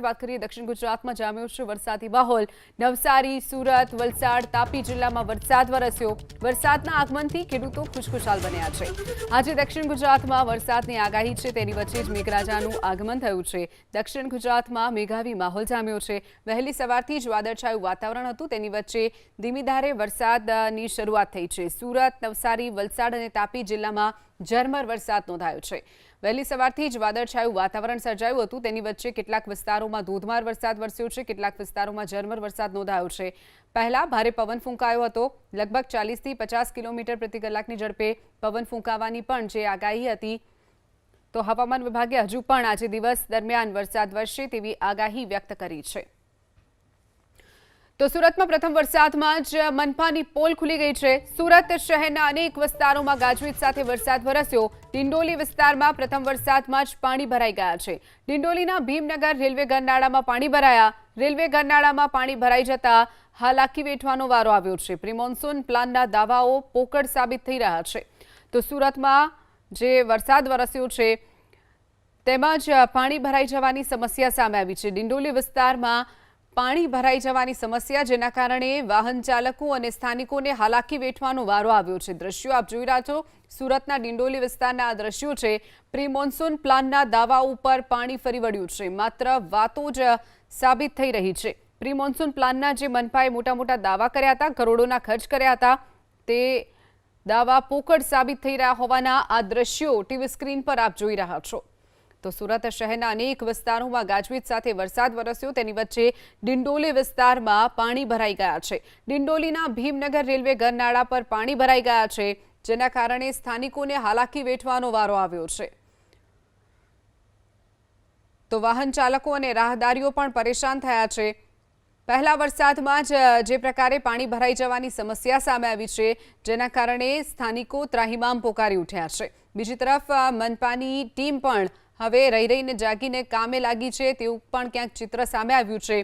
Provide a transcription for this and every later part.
વાત કરીએ દક્ષિણ ગુજરાતમાં જામ્યો છે વરસાદી માહોલ। નવસારી, સુરત, વલસાડ, તાપી જિલ્લામાં વરસાદ વરસ્યો। વરસાદના આગમનથી ખેડૂતો ખુશખુશાલ બન્યા છે। આજે દક્ષિણ ગુજરાતમાં વરસાદની આગાહી છે, તેની વચ્ચે જ મેઘરાજાનું આગમન થયું છે। દક્ષિણ ગુજરાતમાં મેઘાવી માહોલ જામ્યો છે। વહેલી સવારથી જ વાદળછાયું વાતાવરણ હતું, તેની વચ્ચે ધીમી ધારે વરસાદની શરૂઆત થઈ છે। સુરત, નવસારી, વલસાડ અને તાપી જિલ્લામાં ઝરમર વરસાદ નોંધાયો છે। વહેલી સવારથી જ વાદળછાયું વાતાવરણ સર્જાયું હતું, તેની વચ્ચે કેટલાક વિસ્તારોમાં ધોધમાર વરસાદ વરસ્યો છે, કેટલાક વિસ્તારોમાં ઝરમર વરસાદ નોંધાયો છે। પહેલા ભારે પવન ફૂંકાયો હતો, લગભગ 40 થી 50 કિલોમીટર પ્રતિ કલાકની ઝડપે પવન ફૂંકાવાની પણ જે આગાહી હતી, તો હવામાન વિભાગે હજુ પણ આજે દિવસ દરમિયાન વરસાદ વરસે તેવી આગાહી વ્યક્ત કરી છે। તો સુરતમાં પ્રથમ વરસાદમાં જ મનપાની પોલ ખુલી ગઈ છે। સુરત શહેરના અનેક વિસ્તારોમાં ગાજવીજ સાથે વરસાદ વરસ્યો। ડિંડોલી વિસ્તારમાં પ્રથમ વરસાદમાં જ પાણી ભરાઈ ગયા છે। ડિંડોલીના ભીમનગર રેલવે ગરનાળામાં પાણી ભરાયા। રેલવે ગરનાળામાં પાણી ભરાઈ જતા હાલાકી વેઠવાનો વારો આવ્યો છે। પ્રી મોન્સૂન પ્લાનના દાવાઓ પોકળ સાબિત થઈ રહ્યા છે। તો સુરતમાં જે વરસાદ વરસ્યો છે તેમાં જ પાણી ભરાઈ જવાની સમસ્યા સામે આવી છે। ડિંડોલી વિસ્તારમાં પાણી ભરાઈ જવાની સમસ્યા, જેના કારણે વાહન ચાલકો અને સ્થાનિકોને હાલાકી વેઠવાનો વારો આવ્યો છે। દ્રશ્યો આપ જોઈ રહ્યા છો, સુરતના ડિંડોલી વિસ્તારના આ દ્રશ્યો છે। પ્રી મોન્સૂન પ્લાનના દાવા ઉપર પાણી ફરી વળ્યું છે, માત્ર વાતો જ સાબિત થઈ રહી છે। પ્રી મોન્સૂન પ્લાનના જે મનપાએ મોટા દાવા કર્યા હતા, કરોડોના ખર્ચ કર્યા હતા, તે દાવા પોકળ સાબિત થઈ રહ્યા હોવાના આ દ્રશ્યો ટીવી સ્ક્રીન પર આપ જોઈ રહ્યા છો। તો સુરત શહેરના અનેક વિસ્તારોમાં ગાજવીજ સાથે વરસાદ વરસ્યો, તેની વચ્ચે ડિંડોલી વિસ્તારમાં પાણી ભરાઈ ગયા છે। ડિંડોલીના ભીમનગર રેલવે ગરનાળા પર પાણી ભરાઈ ગયા છે, જેના કારણે સ્થાનિકોને હાલાકી વેઠવાનો વારો આવ્યો છે। તો વાહન ચાલકો અને રાહદારીઓ પણ પરેશાન થયા છે। પહેલા વરસાદમાં જ જે પ્રકારે પાણી ભરાઈ જવાની સમસ્યા સામે આવી છે, જેના કારણે સ્થાનિકો ત્રાહિમામ પોકારી ઉઠ્યા છે। બીજી તરફ મનપાની ટીમ પણ હવે રહીને જાગીને કામે લાગી છે, તેવું પણ ક્યાંક ચિત્ર સામે આવ્યું છે।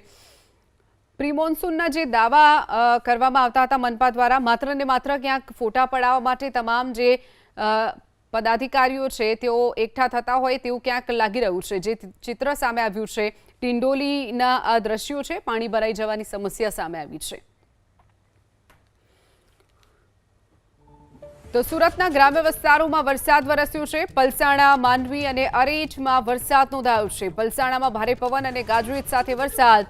પ્રી મોન્સૂનના જે દાવા કરવામાં આવતા હતા મનપા દ્વારા, માત્ર ને માત્ર ક્યાંક ફોટા પડાવવા માટે તમામ જે પદાધિકારીઓ છે તેઓ એકઠા થતા હોય તેવું ક્યાંક લાગી રહ્યું છે। જે ચિત્ર સામે આવ્યું છે, ડિંડોલીના આ દ્રશ્યો છે, પાણી ભરાઈ જવાની સમસ્યા સામે આવી છે। તો સુરતના ગ્રામ્ય વિસ્તારોમાં વરસાદ વરસ્યો છે। પલસાણા, માંડવી અને અરેઠમાં વરસાદ નોંધાયો છે। પલસાણામાં ભારે પવન અને ગાજવીજ સાથે વરસાદ।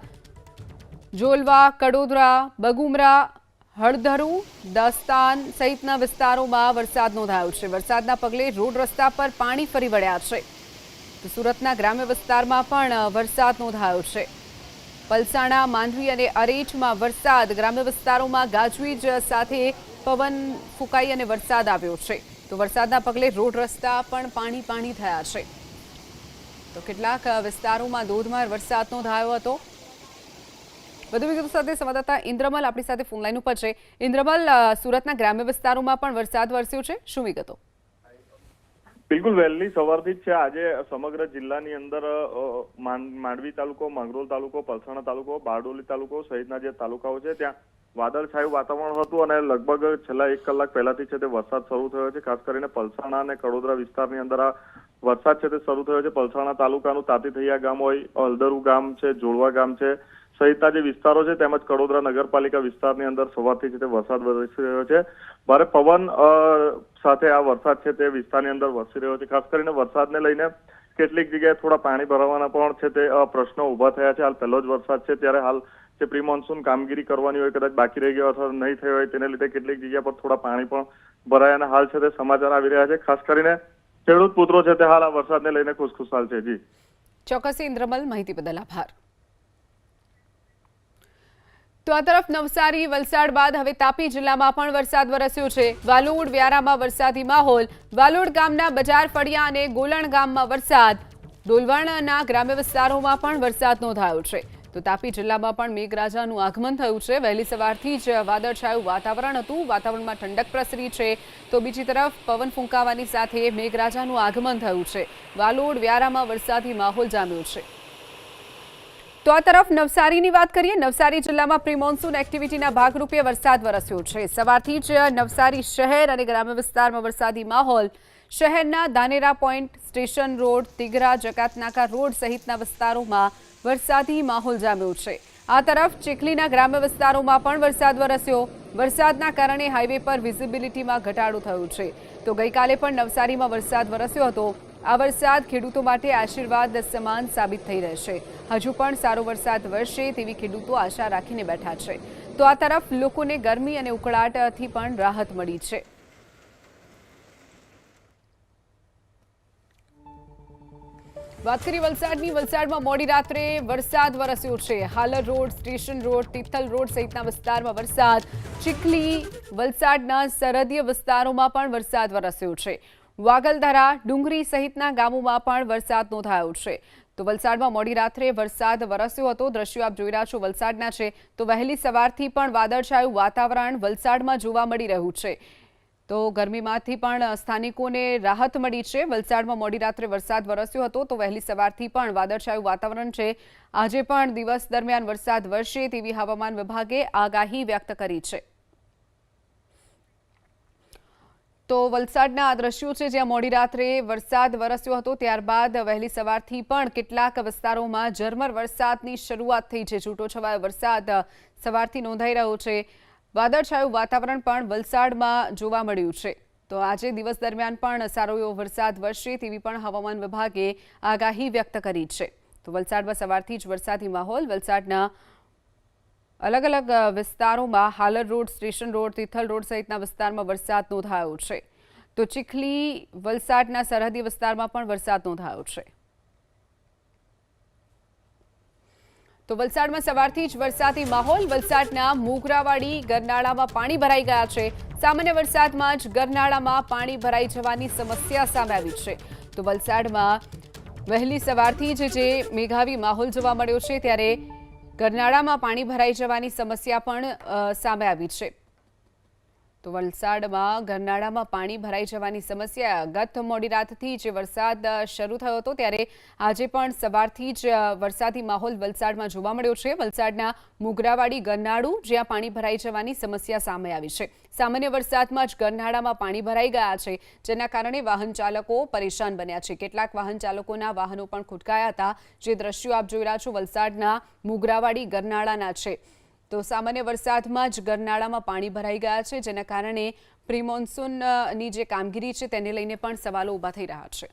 જોલવા, કડોદરા, બગુમરા, હળધરુ, દાસ્તાન સહિતના વિસ્તારોમાં વરસાદ નોંધાયો છે। વરસાદના પગલે રોડ રસ્તા પર પાણી ફરી વળ્યા છે। તો સુરતના ગ્રામ્ય વિસ્તારમાં પણ વરસાદ નોંધાયો છે। પલસાણા, માંડવી અને અરેઠમાં વરસાદ, ગ્રામ્ય વિસ્તારોમાં ગાજવીજ સાથે પવન ફૂંકાઈ અને વરસાદ આવ્યો છે। તો વરસાદના પગલે રોડ રસ્તા પણ પાણી થયા છે। તો કેટલાક વિસ્તારોમાં ધોધમાર વરસાદ નોંધાયો હતો। વધુ વિગતો સાથે સંવાદદાતા ઇન્દ્રમલ આપણી સાથે ફોન લાઈન ઉપર છે। ઇન્દ્રમલ, સુરતના ગ્રામ્ય વિસ્તારોમાં પણ વરસાદ વરસ્યો છે, શું વિગતો? બિલકુલ, વહેલી સવારથી જ છે આજે સમગ્ર જિલ્લાની અંદર માંડવી તાલુકો, માંગરોળ તાલુકો, પલસાણા તાલુકો, બારડોલી તાલુકો સહિતના જે તાલુકાઓ છે ત્યાં વાદળછાયું વાતાવરણ હતું અને લગભગ છેલ્લા 1 કલાક પહેલાથી છે તે વરસાદ શરૂ થયો છે। ખાસ કરીને પલસાણા અને કડોદરા વિસ્તારની અંદર આ વરસાદ છે તે શરૂ થયો છે। પલસાણા તાલુકાનું તાતીથૈયા ગામ હોય, હળધરુ ગામ છે, જોળવા ગામ છે સહિતના જે વિસ્તારો છે, તેમજ કડોદરા નગરપાલિકા વિસ્તારની અંદર સવારથી છે તે વરસાદ વરસી રહ્યો છે। ભારે પવન સાથે આ વરસાદ છે તે વિસ્તારની અંદર વરસી રહ્યો છે। ખાસ કરીને વરસાદને લઈને કેટલીક જગ્યાએ થોડા પાણી ભરાવાના પણ છે તે પ્રશ્નો ઉભા થયા છે। હાલ પહેલો જ વરસાદ છે, ત્યારે હાલ જે પ્રી મોન્સૂન કામગીરી કરવાની હોય કદાચ બાકી રહી ગયો અથવા નહીં થઈ હોય, તેને લીધે કેટલીક જગ્યા પર થોડા પાણી પણ ભરાયાના હાલ છે તે સમાચાર આવી રહ્યા છે। ખાસ કરીને ખેડૂત પુત્રો છે તે હાલ આ વરસાદને લઈને ખુશખુશાલ છે। જી ચોક્કસ ઇન્દ્રમલ, માહિતી બદલ આભાર। તો આ તરફ નવસારી, વલસાડ બાદ હવે તાપી જિલ્લામાં પણ વરસાદ વરસ્યો છે। વાલોડ, વ્યારામાં વરસાદી માહોલ। વાલોડ ગામના બજાર ફળિયા અને ગોલણ ગામમાં વરસાદ। ડોલવણના ગ્રામ્ય વિસ્તારોમાં પણ વરસાદ નોંધાયો છે। તો તાપી જિલ્લામાં પણ મેઘરાજાનું આગમન થયું છે। વહેલી સવારથી જ વાદળછાયું વાતાવરણ હતું, વાતાવરણમાં ઠંડક પ્રસરી છે। તો બીજી તરફ પવન ફૂંકાવાની સાથે મેઘરાજાનું આગમન થયું છે। વાલોડ, વ્યારામાં વરસાદી માહોલ જામ્યો છે। તો આ તરફ નવસારીની વાત કરીએ। નવસારી જિલ્લામાં પ્રી મોન્સૂન એક્ટિવિટીના ભાગરૂપે વરસાદ વરસ્યો છે। સવારથી જ નવસારી શહેર અને ગ્રામ્ય વિસ્તારમાં વરસાદી માહોલ। શહેરના ધાનેરા પોઈન્ટ, સ્ટેશન રોડ, તિગરા, જકાતનાકા રોડ સહિતના વિસ્તારોમાં વરસાદી માહોલ જામ્યો છે। આ તરફ ચીખલીના ગ્રામ્ય વિસ્તારોમાં પણ વરસાદ વરસ્યો। વરસાદના કારણે હાઈવે પર વિઝિબિલિટીમાં ઘટાડો થયો છે। તો ગઈકાલે પણ નવસારીમાં વરસાદ વરસ્યો હતો। આ વરસાદ ખેડૂતો માટે આશીર્વાદ સમાન સાબિત થઈ રહેશે। હજુ પણ સારો વરસાદ વરસે તેવી ખેડૂતો આશા રાખીને બેઠા છે। તો આ તરફ લોકોને ગરમી અને ઉકળાટથી પણ રાહત મળી છે। વાત કરીએ વલસાડની। વલસાડમાં મોડી રાત્રે વરસાદ વરસ્યો છે। Halar road, station road, Tithal road સહિતના વિસ્તારમાં વરસાદ। ચીખલી, વલસાડના સરહદીય વિસ્તારોમાં પણ વરસાદ વરસ્યો છે। વાગલધરા, ડુંગરી સહિતના ગામોમાં પણ વરસાદ નોંધાયો છે। તો વલસાડમાં મોડી રાત્રે વરસાદ વરસ્યો હતો। દ્રશ્યો આપ જોઈ રહ્યા છો વલસાડના છે। તો વહેલી સવારથી પણ વાદળછાયું વાતાવરણ વલસાડમાં જોવા મળી રહ્યું છે। તો ગરમીમાંથી પણ સ્થાનિકોને રાહત મળી છે। વલસાડમાં મોડી રાત્રે વરસાદ વરસ્યો હતો। તો વહેલી સવારથી પણ વાદળછાયું વાતાવરણ છે। આજે પણ દિવસ દરમિયાન વરસાદ વરસે તેવી હવામાન વિભાગે આગાહી વ્યક્ત કરી છે। તો વલસાડના આ દ્રશ્યો છે જ્યાં મોડી રાત્રે વરસાદ વરસ્યો હતો। ત્યારબાદ વહેલી સવારથી પણ કેટલાક વિસ્તારોમાં ઝરમર વરસાદની શરૂઆત થઈ છે। છૂટોછવાયો વરસાદ સવારથી નોંધાઈ રહ્યો છે। વાદળછાયું વાતાવરણ પણ વલસાડમાં જોવા મળ્યું છે। તો આજે દિવસ દરમિયાન પણ સારો એવો વરસાદ વરસે તેવી પણ હવામાન વિભાગે આગાહી વ્યક્ત કરી છે। તો વલસાડમાં સવારથી જ વરસાદી માહોલ। વલસાડના અલગ અલગ વિસ્તારોમાં Halar road, station road, Tithal road સહિતના વિસ્તારમાં વરસાદ નોંધાયો છે। તો ચીખલી, વલસાડના સરહદી વિસ્તારમાં પણ વરસાદ નોંધાયો છે। તો વલસાડમાં સવારથી જ વરસાદી માહોલ। વલસાડના મોગરાવાડી ગરનાળામાં પાણી ભરાઈ ગયા છે। સામાન્ય વરસાદમાં જ ગરનાળામાં પાણી ભરાઈ જવાની સમસ્યા સામે આવી છે। તો વલસાડમાં વહેલી સવારથી જ જે મેઘાવી માહોલ જોવા મળ્યો છે ત્યારે ગરનાળામાં પાણી ભરાઈ જવાની સમસ્યા પણ સામે આવી છે। તો વલસાડમાં ગરનાળામાં પાણી ભરાઈ જવાની સમસ્યા ગત મોડી રાતથી જે વરસાદ શરૂ થયો હતો ત્યારે આજે પણ સવારથી જ વરસાદી માહોલ વલસાડમાં જોવા મળ્યો છે। વલસાડના મોગરાવાડી ગરનાળું જ્યાં પાણી ભરાઈ જવાની સમસ્યા સામે આવી છે। સામાન્ય વરસાદમાં જ ગરનાળામાં પાણી ભરાઈ ગયા છે જેના કારણે વાહન ચાલકો પરેશાન બન્યા છે। કેટલાક વાહન ચાલકોના વાહનો પણ ખૂટકાયા હતા। જે દ્રશ્યો આપ જોઈ રહ્યા છો વલસાડના મોગરાવાડી ગરનાળાના છે। તો સામાન્ય વરસાદમાં જ ગરનાળામાં પાણી ભરાઈ ગયા છે જેના કારણે પ્રી મોન્સૂનની જે કામગીરી છે તેને લઈને પણ સવાલો ઊભા થઈ રહ્યા છે।